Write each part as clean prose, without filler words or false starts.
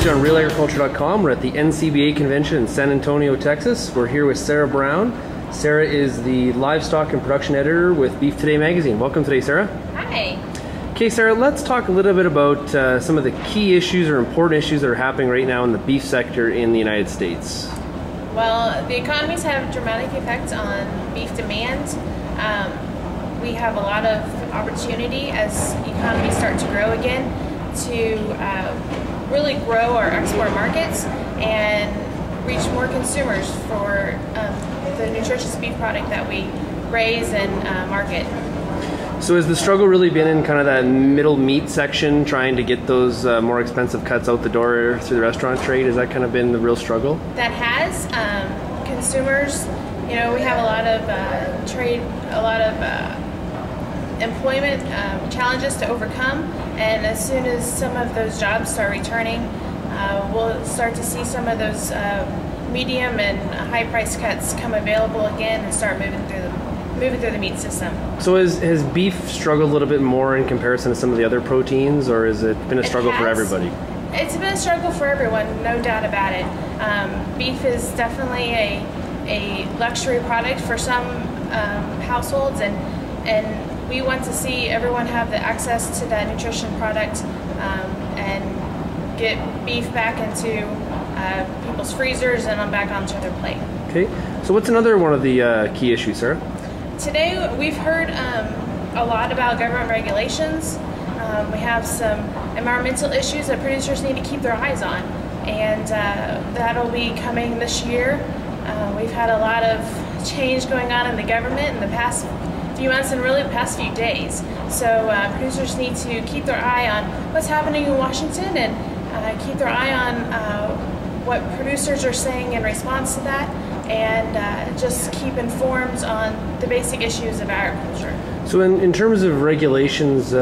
you on RealAgriculture.com. We're at the NCBA convention in San Antonio, Texas. We're here with Sara Brown. Sara is the livestock and production editor with Beef Today magazine. Welcome today, Sara. Hi. Okay, Sara, let's talk a little bit about some of the key issues or important issues that are happening right now in the beef sector in the United States. Well, the economies have a dramatic effect on beef demand. We have a lot of opportunity as economies start to grow again to really grow our export markets and reach more consumers for the nutritious beef product that we raise and market. So has the struggle really been in kind of that middle meat section, trying to get those more expensive cuts out the door through the restaurant trade? Has that kind of been the real struggle? That has. Consumers, you know, we have a lot of trade, a lot of employment challenges to overcome, and as soon as some of those jobs start returning, we'll start to see some of those medium and high price cuts come available again and start moving through the meat system. So has beef struggled a little bit more in comparison to some of the other proteins, or has it been a struggle for everybody? It's been a struggle for everyone, no doubt about it. Beef is definitely a luxury product for some households, and we want to see everyone have the access to that nutrition product and get beef back into people's freezers and back onto their plate. Okay, so what's another one of the key issues, Sara? Today we've heard a lot about government regulations. We have some environmental issues that producers need to keep their eyes on, and that'll be coming this year. We've had a lot of change going on in the government in the past few months and really the past few days. So producers need to keep their eye on what's happening in Washington and keep their eye on what producers are saying in response to that, and just keep informed on the basic issues of agriculture. So in terms of regulations,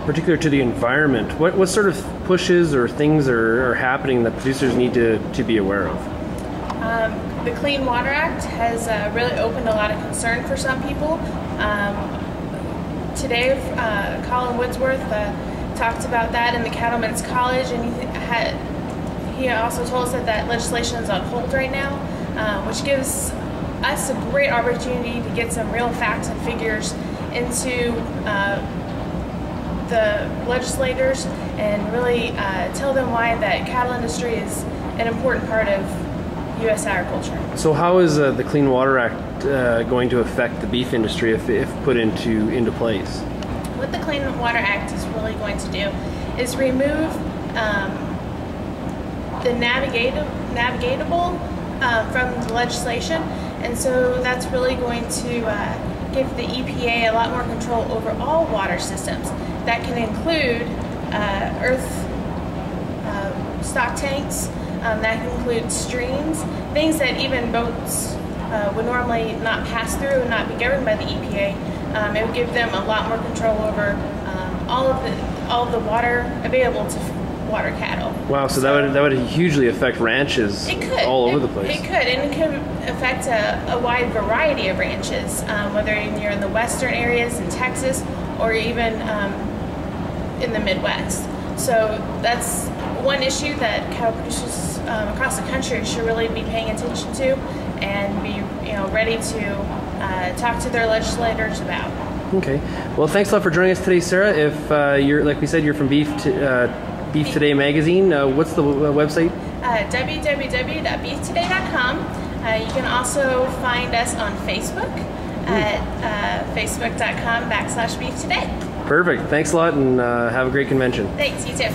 particular to the environment, what sort of pushes or things are happening that producers need to be aware of? The Clean Water Act has really opened a lot of concern for some people. Today, Colin Woodsworth talked about that in the Cattlemen's College, and he also told us that legislation is on hold right now, which gives us a great opportunity to get some real facts and figures into the legislators and really tell them why that cattle industry is an important part of U.S. agriculture. So how is the Clean Water Act going to affect the beef industry if put into place? What the Clean Water Act is really going to do is remove the navigatable from the legislation, and so that's really going to give the EPA a lot more control over all water systems. That can include earth stock tanks, that can include streams, things that even boats would normally not pass through and not be governed by the EPA. It would give them a lot more control over all of the water available to water cattle. Wow, so that would hugely affect ranches all over the place. It could, and it could affect a wide variety of ranches, whether you're in the western areas in Texas or even in the Midwest. So that's one issue that cattle producers across the country should really be paying attention to and be ready to talk to their legislators about. Okay. Well, thanks a lot for joining us today, Sara. If you're, like we said, you're from Beef Today magazine, what's the website? www.beeftoday.com. You can also find us on Facebook at facebook.com/beeftoday. Perfect. Thanks a lot, and have a great convention. Thanks, you too.